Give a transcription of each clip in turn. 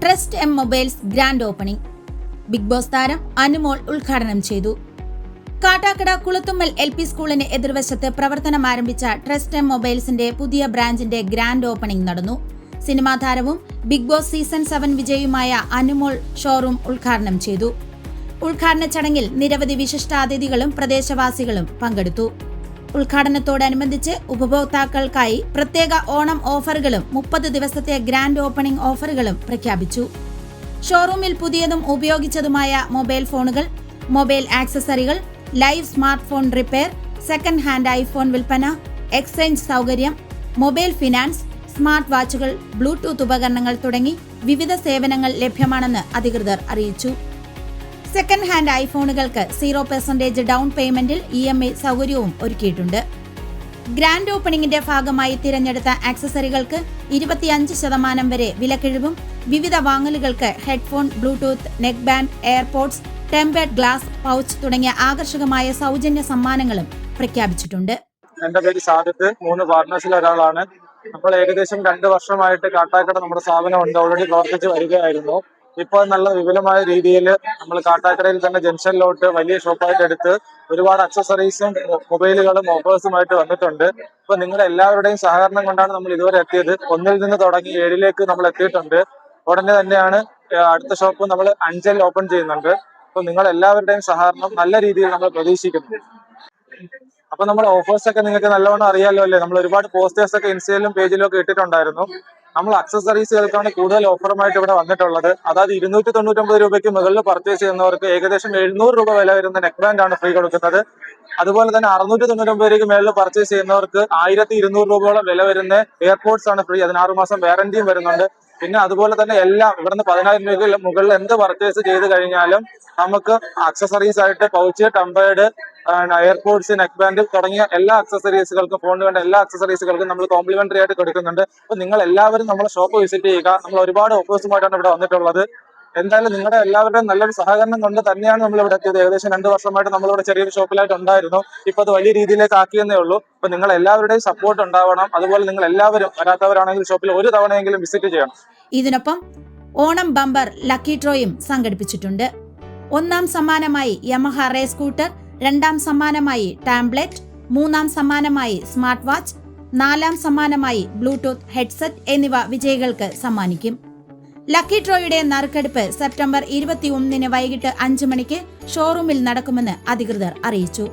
Trust M mobiles grand opening. Big boss താരം അനുമോൾ ഉദ്ഘാടനം ചെയ്തു. കാട്ടാക്കട കുളത്തുമ്മൽ LP സ്കൂളിന് എതിർവശത്ത് പ്രവർത്തനം ആരംഭിച്ച ട്രസ്റ്റ് എം മൊബൈൽസിന്റെ പുതിയ ബ്രാഞ്ചിന്റെ ഗ്രാൻഡ് ഓപ്പണിംഗ് നടന്നു. സിനിമാ താരവും ബിഗ് ബോസ് സീസൺ 7 വിജയിയുമായ അനുമോൾ ഷോറൂം ഉദ്ഘാടനം ചെയ്തു. ഉദ്ഘാടന ചടങ്ങിൽ നിരവധി വിശിഷ്ടാതിഥികളും പ്രദേശവാസികളും പങ്കെടുത്തു. ഉദ്ഘാടനത്തോടനുബന്ധിച്ച് ഉപഭോക്താക്കൾക്കായി പ്രത്യേക ഓണം ഓഫറുകളും 30 ദിവസത്തെ ഗ്രാൻഡ് ഓപ്പണിംഗ് ഓഫറുകളും പ്രഖ്യാപിച്ചു. ഷോറൂമിൽ പുതിയതും ഉപയോഗിച്ചതുമായ മൊബൈൽ ഫോണുകൾ, മൊബൈൽ ആക്സസറികൾ, live smart phone repair, second hand iPhone വിൽപ്പന, എക്സ്ചേഞ്ച് സൗകര്യം, മൊബൈൽ ഫിനാൻസ്, സ്മാർട്ട് വാച്ചുകൾ, ബ്ലൂടൂത്ത് ഉപകരണങ്ങൾ തുടങ്ങി വിവിധ സേവനങ്ങൾ ലഭ്യമാണെന്ന് അധികൃതർ അറിയിച്ചു. സെക്കൻഡ് ഹാൻഡ് ഐഫോണുകൾക്ക് 0% ഡൗൺ പേയ്മെന്റിൽ EMI സൗകര്യവും ഒരുക്കിയിട്ടുണ്ട്. ഗ്രാൻഡ് ഓപ്പണിംഗിന്റെ ഭാഗമായി തിരഞ്ഞെടുത്ത ആക്സസറികൾക്ക് 25% വരെ വിലക്കിഴിവും വിവിധ വാങ്ങലുകൾക്ക് headphone, Bluetooth, neck band, AirPods, tempered glass pouch തുടങ്ങിയ ആകർഷകമായ സൗജന്യ സമ്മാനങ്ങളും പ്രഖ്യാപിച്ചിട്ടുണ്ട്. എന്റെ പേര് സാദിത്ത്, 3 പാർട്ട്നേഴ്സിൽ ഒരാളാണ്. നമ്മൾ ഏകദേശം 2 വർഷമായിട്ട് കാട്ടാക്കട നമ്മുടെ സ്ഥാപനം ഓൾറെഡി പ്രവർത്തിച്ച് വരികയായിരുന്നു. ഇപ്പോൾ നല്ല വിപുലമായ രീതിയിൽ നമ്മൾ കാട്ടാക്കടയിൽ തന്നെ ജംഗ്ഷനിലോട്ട് വലിയ ഷോപ്പായിട്ട് എടുത്ത് ഒരുപാട് അക്സസറീസും മൊബൈലുകളും ഓഫേഴ്സുമായിട്ട് വന്നിട്ടുണ്ട്. ഇപ്പൊ നിങ്ങളുടെ എല്ലാവരുടെയും സഹകരണം കൊണ്ടാണ് നമ്മൾ ഇതുവരെ എത്തിയത്. 1 നിന്ന് തുടങ്ങി 7 നമ്മൾ എത്തിയിട്ടുണ്ട്. ഉടനെ തന്നെയാണ് അടുത്ത ഷോപ്പ് നമ്മൾ 5 ഓപ്പൺ ചെയ്യുന്നുണ്ട്. അപ്പൊ നിങ്ങൾ എല്ലാവരുടെയും സഹകരണം നല്ല രീതിയിൽ നമ്മൾ പ്രതീക്ഷിക്കുന്നു. അപ്പൊ നമ്മൾ ഓഫേഴ്സ് ഒക്കെ നിങ്ങൾക്ക് നല്ലവണ്ണം അറിയാലോ അല്ലേ? നമ്മൾ ഒരുപാട് പോസ്റ്റേഴ്സ് ഒക്കെ ഇൻസ്റ്റയിലും പേജിലും ഒക്കെ ഇട്ടിട്ടുണ്ടായിരുന്നു. നമ്മൾ അക്സസറീസുകൾക്കാണ് കൂടുതൽ ഓഫറുമായിട്ട് ഇവിടെ വന്നിട്ടുള്ളത്. അതായത് 299 രൂപയ്ക്ക് മുകളിൽ പർച്ചേസ് ചെയ്യുന്നവർക്ക് ഏകദേശം 700 രൂപ വില വരുന്ന നെക്ക് ബാൻഡ് ആണ് ഫ്രീ കൊടുക്കുന്നത്. അതുപോലെ തന്നെ 699 രൂപയ്ക്ക് മുകളിൽ പർച്ചേസ് ചെയ്യുന്നവർക്ക് 1200 രൂപയോളം വില വരുന്ന എയർപോഡ്സ് ആണ് ഫ്രീ. അതിന് 6 മാസം വാറന്റിയും വരുന്നുണ്ട്. പിന്നെ അതുപോലെ തന്നെ എല്ലാം ഇവിടുന്ന് 10,000 രൂപയ്ക്ക് മുകളിൽ എന്ത് പർച്ചേസ് ചെയ്ത് കഴിഞ്ഞാലും നമുക്ക് അക്സസറീസ് ആയിട്ട് പൗച്ച്, ടംബേർഡ്, എയർപോഡ്സ്, നെക്ക് ബാൻഡ് തുടങ്ങിയ എല്ലാ അക്സസറീസുകൾക്കും, ഫോണിന് വേണ്ട എല്ലാ അക്സസറീസുകൾക്കും നമ്മൾ കോംപ്ലിമെന്ററി ആയിട്ട് കൊടുക്കുന്നുണ്ട്. അപ്പൊ നിങ്ങൾ എല്ലാവരും നമ്മളെ ഷോപ്പ് വിസിറ്റ് ചെയ്യുക. നമ്മൾ ഒരുപാട് ഓഫേഴ്സുമായിട്ടാണ് ഇവിടെ വന്നിട്ടുള്ളത്. എന്തായാലും നിങ്ങളുടെ എല്ലാവരുടെയും നല്ലൊരു സഹകരണം കൊണ്ട് തന്നെയാണ് നമ്മൾ ഇവിടെ എത്തിയത്. ഏകദേശം 2 വർഷമായിട്ട് നമ്മളിവിടെ ചെറിയൊരു ഷോപ്പിലായിട്ട് ഉണ്ടായിരുന്നു. ഇപ്പൊ അത് വലിയ രീതിയിലേക്ക് ആക്കിയെന്നേ ഉള്ളൂ. അപ്പൊ നിങ്ങൾ എല്ലാവരുടെയും സപ്പോർട്ട് ഉണ്ടാവണം. അതുപോലെ നിങ്ങൾ എല്ലാവരും വരാത്തവരാണെങ്കിൽ ഷോപ്പിൽ ഒരു തവണയെങ്കിലും വിസിറ്റ് ചെയ്യണം. ഇതിനൊപ്പം ഓണം ബമ്പർ ലക്കി ഡ്രോയും സംഘടിപ്പിച്ചിട്ടുണ്ട്. 1ാം സമ്മാനമായി യമഹ റേ സ്കൂട്ടർ, 2ാം സമ്മാനമായി ടാബ്ലറ്റ്, 3ാം സമ്മാനമായി സ്മാർട്ട് വാച്ച്, 4ാം സമ്മാനമായി ബ്ലൂടൂത്ത് ഹെഡ്സെറ്റ് എന്നിവ വിജയികൾക്ക് സമ്മാനിക്കും. ലക്കി ഡ്രോയുടെ നറുക്കെടുപ്പ് സെപ്റ്റംബർ 21 വൈകിട്ട് 5 മണിക്ക് ഷോറൂമിൽ നടക്കുമെന്ന് അധികൃതർ അറിയിച്ചു.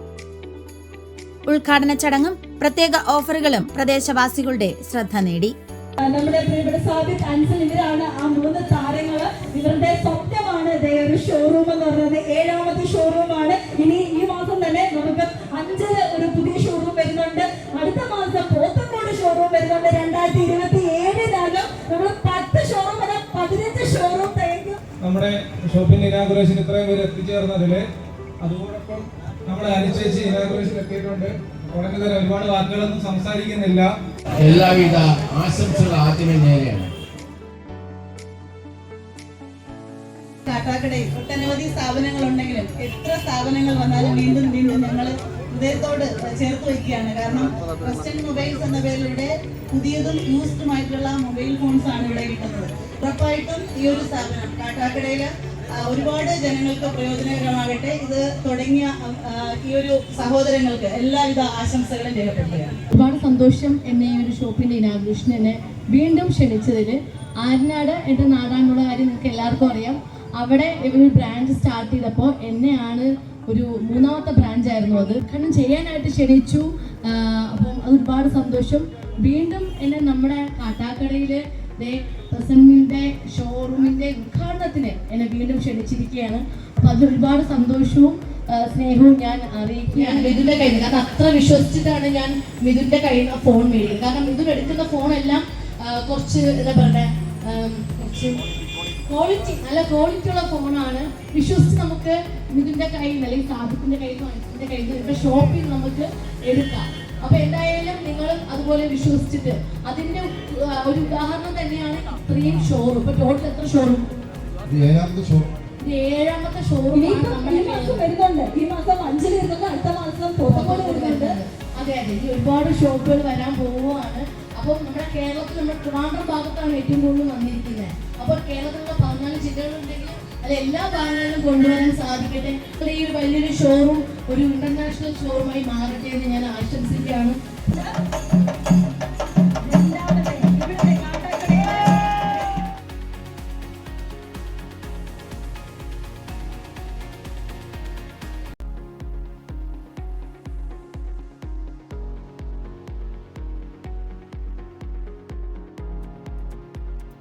ഉദ്ഘാടന ചടങ്ങും പ്രത്യേക ഓഫറുകളും പ്രദേശവാസികളുടെ ശ്രദ്ധ നേടി. നമ്മുടെ പ്രിയപ്പെട്ട സാദിത്ത്, അൻസൽ, ഇവരാണ് ആ 3 താരങ്ങള്. ഇവരുടെ സ്വപ്നമാണ് ഒരു ഷോറൂം എന്ന് പറയുന്നത്. 7ാമത്തെ ഷോറൂമാണ്. ഇനി ഈ മാസം തന്നെ നമുക്ക് 5 ഒരു പുതിയ ഷോറൂം വരുന്നുണ്ട്. അടുത്ത മാസം പോത്തങ്കോട് ഷോറൂം വരുന്നുണ്ട്. 2027 നമ്മൾ 10 ഷോറൂം വരെ 15 ഷോറൂം തയ്ക്കും. നമ്മുടെ ഷോപ്പിംഗ് ഇനാഗുറേഷൻ ഇത്രയും പേര് എത്തിച്ചേർന്നതില് അതോടൊപ്പം നമ്മുടെ അനുശേഷി ഇനാഗുറേഷൻ എത്തിയിട്ടുണ്ട്. ഉടനെ തന്നെ ഒരുപാട് വാക്കുകളൊന്നും സംസാരിക്കുന്നില്ല. എല്ലാവിധ ആശംസകൾ ആദ്യമേ നേരെയാണ്. കാട്ടാക്കടയിൽ ഒട്ടനവധി സ്ഥാപനങ്ങൾ ഉണ്ടെങ്കിലും എത്ര സ്ഥാപനങ്ങൾ വന്നാലും വീണ്ടും വീണ്ടും ഞങ്ങൾ ഹൃദയത്തോട് ചേർത്ത് വയ്ക്കുകയാണ്. കാരണം വെസ്റ്റേൺ മൊബൈൽസ് എന്ന പേരിലൂടെ പുതിയതും യൂസ്ഡുമായിട്ടുള്ള മൊബൈൽ ഫോൺസ് ആണ് ഇവിടെ കിട്ടുന്നത്. ഉറപ്പായിട്ടും ഈ ഒരു സ്ഥാപനം കാട്ടാക്കടയില് ഒരുപാട് ജനങ്ങൾക്ക് പ്രയോജനകരമാകട്ടെ. ഇത് തുടങ്ങിയ ഈ ഒരു സഹോദരങ്ങൾക്ക് എല്ലാവിധ ആശംസകളും രേഖപ്പെടുത്തുകയാണ്. ഒരുപാട് സന്തോഷം എന്നെ ഈ ഒരു ഷോപ്പിന്റെ ഇനാഗുറേഷൻ എന്നെ വീണ്ടും ക്ഷണിച്ചതിൽ. ആര്യനാട് എൻ്റെ നാടാണെന്നുള്ള കാര്യം നിങ്ങൾക്ക് എല്ലാവർക്കും അറിയാം. അവിടെ ഒരു ബ്രാഞ്ച് സ്റ്റാർട്ട് ചെയ്തപ്പോൾ എന്നെയാണ് ഒരു 3ാമത്തെ ബ്രാഞ്ചായിരുന്നു അത് കാരണം ചെയ്യാനായിട്ട് ക്ഷണിച്ചു. അപ്പം അത് ഒരുപാട് സന്തോഷം. വീണ്ടും എന്നെ നമ്മുടെ കാട്ടാക്കടയിലെ പ്രസന്റിന്റെ ഷോറൂമിന്റെ ഉദ്ഘാടനത്തിന് എന്നെ വീണ്ടും ക്ഷണിച്ചിരിക്കുകയാണ്. അപ്പൊ അതിൽ ഒരുപാട് സന്തോഷവും സ്നേഹവും ഞാൻ അറിയിക്കുകയാണ് മിഥുന്റെ കയ്യിൽ നിന്ന്. കാരണം അത്ര വിശ്വസിച്ചിട്ടാണ് ഞാൻ മിഥുന്റെ കയ്യിൽ നിന്ന് ഫോൺ മേടിക്കുന്നത്. കാരണം മിഥുൻ എടുക്കുന്ന ഫോണെല്ലാം കുറച്ച് എന്താ പറയുക, കുറച്ച് നല്ല ക്വാളിറ്റി ഉള്ള ഫോണാണ്. വിശ്വസിച്ച് നമുക്ക് മിഥുന്റെ കയ്യിൽ നിന്ന് അല്ലെങ്കിൽ സാദിഖിന്റെ കയ്യിൽ നിന്ന്, അൻസിന്റെ കയ്യിൽ നിന്ന് ഇപ്പൊ ഷോപ്പിൽ നമുക്ക് എടുക്കാം. അപ്പൊ എന്തായാലും നിങ്ങളും അതുപോലെ വിശ്വസിച്ചിട്ട് അതിന്റെ ഒരു ഉദാഹരണം തന്നെയാണ് ഇത്രയും ഷോറൂം. ഇപ്പൊ ടോട്ടൽ എത്ര ഷോറൂം? 7ാമത്തെ ഷോറൂം. വരുന്നുണ്ട്. ഈ മാസം 5 വരുന്നുണ്ട്. അടുത്ത മാസം പോത്തങ്കോട് വരുന്നുണ്ട്. അതെ അതെ, ഈ ഒരുപാട് ഷോപ്പുകൾ വരാൻ പോവുകയാണ്. അപ്പോൾ നമ്മുടെ കേരളത്തിൽ, നമ്മുടെ ട്രിവാൻഡ്രം ഭാഗത്താണ് ഏറ്റവും കൂടുതൽ വന്നിരിക്കുന്നത്. അപ്പോൾ കേരളത്തിലുള്ള തെറ്റുകളുണ്ടെങ്കിൽ അത് എല്ലാ ഭാഗങ്ങളിലും കൊണ്ടുവരാൻ സാധിക്കട്ടെ. ഈ ഒരു വലിയൊരു ഷോറൂം ഒരു ഇന്റർനാഷണൽ ഷോറൂമായി മാറട്ടെ എന്ന് ഞാൻ ആശംസിക്കുകയാണ്.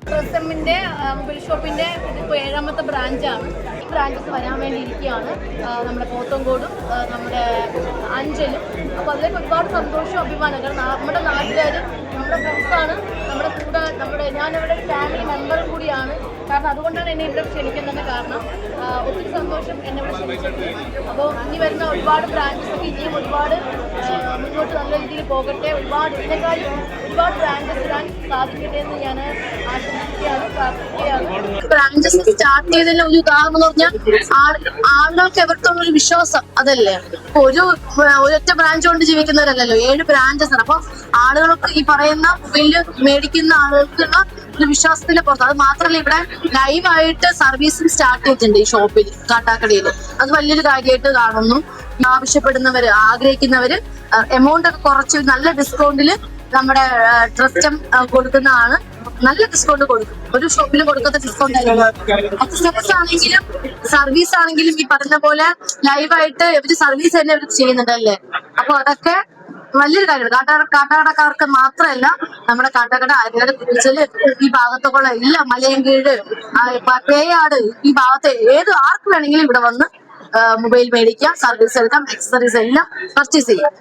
ട്രസ്റ്റമിൻ്റെ മൊബൈൽ ഷോപ്പിൻ്റെ ഇതിപ്പോൾ 7ാമത്തെ ബ്രാഞ്ചാണ്. ഈ ബ്രാഞ്ചസ് വരാൻ വേണ്ടി ഇരിക്കുകയാണ്. നമ്മുടെ പോത്തങ്കോടും നമ്മുടെ അഞ്ചലും. അപ്പോൾ അതിലേക്ക് ഒരുപാട് സന്തോഷവും അഭിമാനം. കാരണം നമ്മുടെ നാട്ടുകാർ, നമ്മുടെ ഫ്രണ്ട്സാണ്, നമ്മുടെ ഞാനിവിടെ ഒരു ഫാമിലി മെമ്പർ കൂടിയാണ്. കാരണം അതുകൊണ്ടാണ് എന്നെ ഇവിടെ ക്ഷണിക്കുന്നത്. കാരണം ഒത്തിരി സന്തോഷം എന്നെ ഇവിടെ ക്ഷണിച്ചിട്ടുണ്ട്. അപ്പോൾ ഇനി വരുന്ന ഒരുപാട് ബ്രാഞ്ചസൊക്കെ ഇനിയും ഒരുപാട് മുന്നോട്ട് നല്ല രീതിയിൽ പോകട്ടെ. ഇതിനേക്കാളും ഒരുപാട് ബ്രാഞ്ചസ് ഇടാൻ സാധിക്കട്ടെ എന്ന് ഞാൻ ആശംസിക്കുകയാണ്, പ്രാർത്ഥിക്കുകയാണ്. ബ്രാഞ്ചസ് സ്റ്റാർട്ട് ചെയ്തതിന് ഒരു ഉദാഹരണം എന്ന് പറഞ്ഞാൽ ആളുകൾക്ക് എവർക്കുള്ള ഒരു വിശ്വാസം അതല്ലേ. ഒരൊറ്റ ബ്രാഞ്ച് കൊണ്ട് ജീവിക്കുന്നവരല്ലല്ലോ, 7 ബ്രാഞ്ചസ് ആണ്. അപ്പൊ ആളുകൾക്ക് ഈ പറയുന്ന മൊബൈല് മേടിക്കുന്ന ആളുകൾക്കുള്ള ഒരു വിശ്വാസത്തിന്റെ പുറത്ത്. അത് മാത്രമല്ല, ഇവിടെ ലൈവായിട്ട് സർവീസും സ്റ്റാർട്ട് ചെയ്തിട്ടുണ്ട് ഈ ഷോപ്പിൽ, കാട്ടാക്കടയിൽ. അത് വലിയൊരു കാര്യമായിട്ട് കാണുന്നു. ആവശ്യപ്പെടുന്നവര്, ആഗ്രഹിക്കുന്നവര് എമൗണ്ട് ഒക്കെ കുറച്ച് നല്ല ഡിസ്കൗണ്ടില് നമ്മുടെ ട്രസ്റ്റം കൊടുക്കുന്നതാണ്. നല്ല ഡിസ്കൗണ്ട് കൊടുക്കും, ഒരു ഷോപ്പിൽ കൊടുക്കുന്ന ഡിസ്കൗണ്ട് ആയിരിക്കും. എക്സ്പ്രസ് ആണെങ്കിലും സർവീസ് ആണെങ്കിലും ഈ പറഞ്ഞ പോലെ ലൈവായിട്ട് ഇവര് സർവീസ് തന്നെ ഇവർ ചെയ്യുന്നുണ്ടല്ലേ. അപ്പൊ അതൊക്കെ വലിയൊരു കാര്യമാണ്. കാട്ടാക്കടക്കാർക്ക് മാത്രമല്ല, നമ്മുടെ കാട്ടാക്കട, ആര്യനാട്, കുരിച്ചല്, ഈ ഭാഗത്തൊക്കെയുള്ള എല്ലാ മലയൻകീഴ്, പേയാട്, ഈ ഭാഗത്തെ ആർക്ക് വേണമെങ്കിലും ഇവിടെ വന്ന് മൊബൈൽ മേടിക്കാം, സർവീസ് എടുക്കാം, അക്സസറീസ് എല്ലാം പർച്ചേസ് ചെയ്യാം.